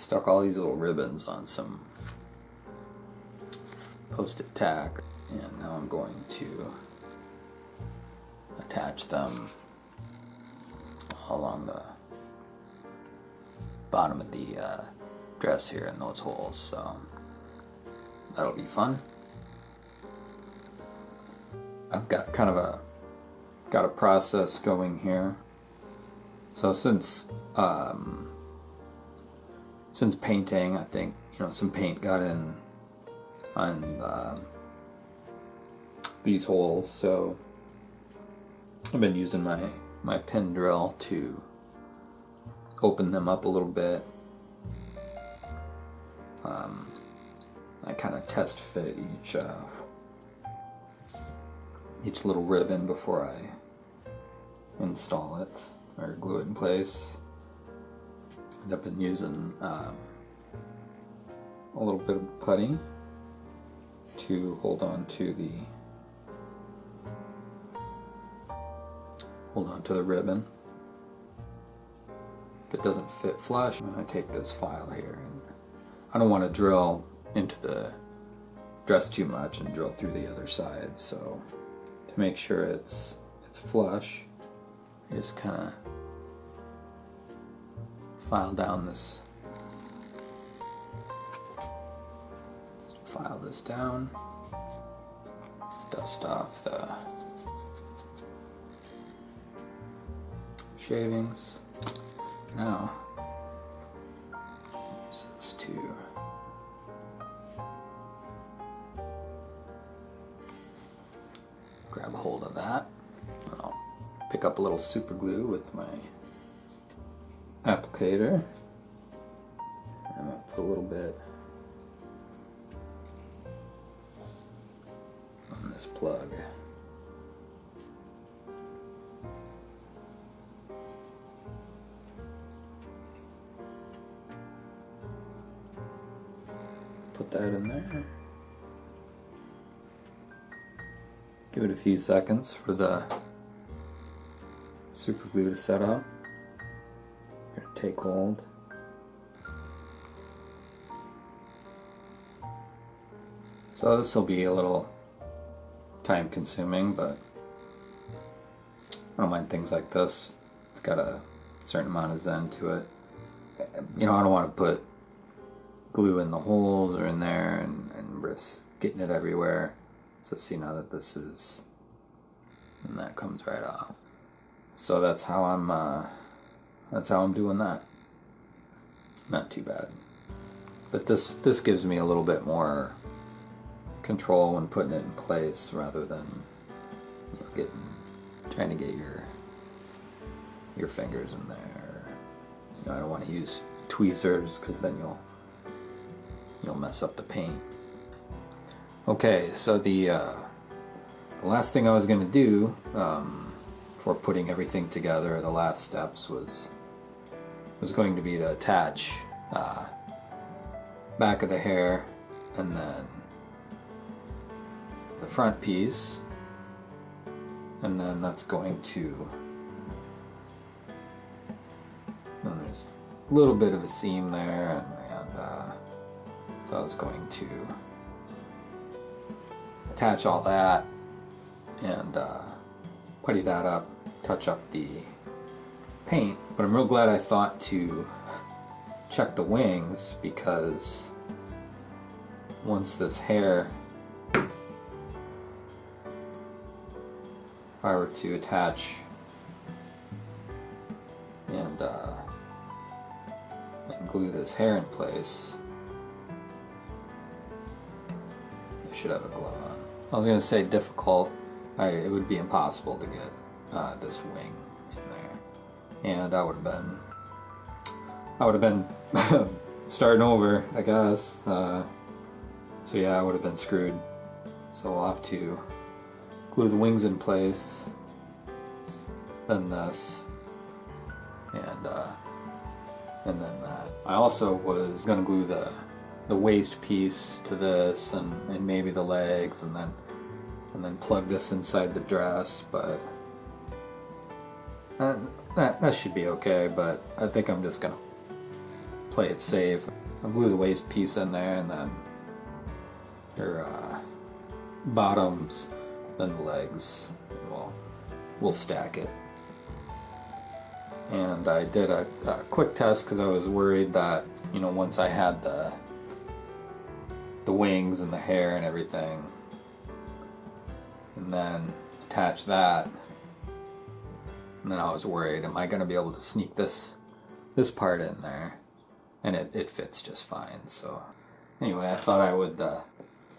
stuck all these little ribbons on some post-it tack, and now I'm going to attach them along the bottom of the dress here in those holes, so that'll be fun. I've got kind of a process going here. So since painting, I think some paint got in on these holes, so I've been using my pin drill to open them up a little bit. I kind of test fit each little ribbon before I install it or glue it in place. And I've been using a little bit of putty to hold on to the ribbon. If it doesn't fit flush, I'm going to take this file here, and I don't want to drill into the dress too much and drill through the other side, so to make sure it's flush, I just kind of file down this, just file this down, dust off the shavings. Now, use this to grab a hold of that. I'll pick up a little super glue with my applicator. I'm going to put a little bit on this plug. Put that in there. Give it a few seconds for the super glue to set up. Take hold. So this will be a little time consuming, but I don't mind things like this. It's got a certain amount of zen to it. I don't want to put glue in the holes or in there and risk getting it everywhere. So see, now that this is, and that comes right off. So that's how I'm doing that. Not too bad. But this gives me a little bit more control when putting it in place, rather than trying to get your fingers in there. I don't want to use tweezers, because then you'll mess up the paint. Okay, so the last thing I was going to do for putting everything together, the last steps was going to be to attach back of the hair, and then the front piece, and then that's going to, then there's a little bit of a seam there, and so I was going to attach all that and putty that up, touch up the paint. But I'm real glad I thought to check the wings, because once this hair, if I were to attach and glue this hair in place, I should have a glove on. I was going to say difficult. It would be impossible to get this wing in there, and I would have been starting over, I guess. So yeah, I would have been screwed. So I'll have to glue the wings in place, then this, and then that. I also was going to glue the waist piece to this, and maybe the legs, and then plug this inside the dress, but that should be okay. But I think I'm just gonna play it safe, I'll glue the waist piece in there, and then your bottoms, then the legs. We'll stack it. And I did a quick test because I was worried that, you know, once I had the wings and the hair and everything, and then attach that, and then I was worried, am I going to be able to sneak this part in there? And it fits just fine. So anyway, I thought I would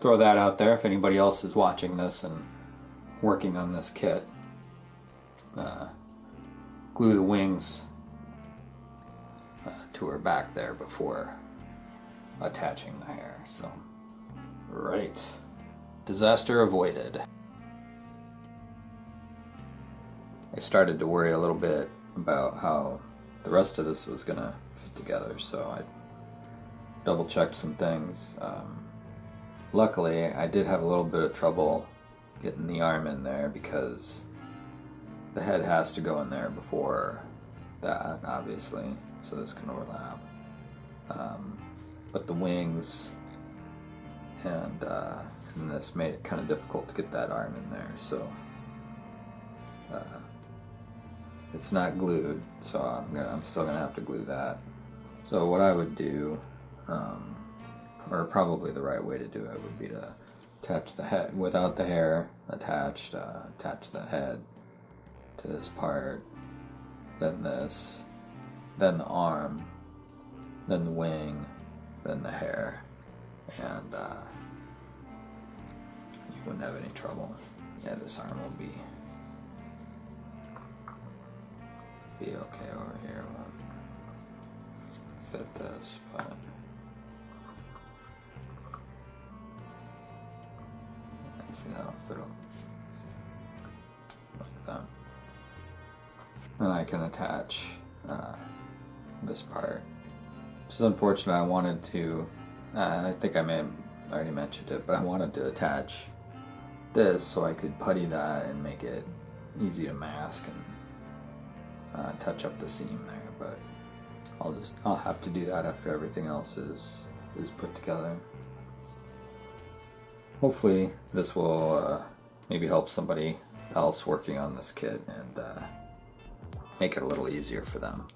throw that out there if anybody else is watching this and working on this kit. Glue the wings to her back there before attaching the hair. So, right. Disaster avoided. I started to worry a little bit about how the rest of this was gonna fit together, so I double checked some things. Luckily, I did have a little bit of trouble getting the arm in there because the head has to go in there before that, obviously, so this can overlap. But the wings and this made it kind of difficult to get that arm in there, so it's not glued, so I'm still gonna have to glue that. So what I would do, or probably the right way to do it, would be to attach the head without the hair attached. Attach the head to this part, then this, then the arm, then the wing, then the hair, and you wouldn't have any trouble. Yeah, this arm will be okay over here. Won't fit this, but let's see, that'll fit like that. And I can attach this part. Which is unfortunate. I wanted to, I think I may have already mentioned it, but I wanted to attach this so I could putty that and make it easy to mask and touch up the seam there, but I'll have to do that after everything else is put together. Hopefully this will maybe help somebody else working on this kit and make it a little easier for them.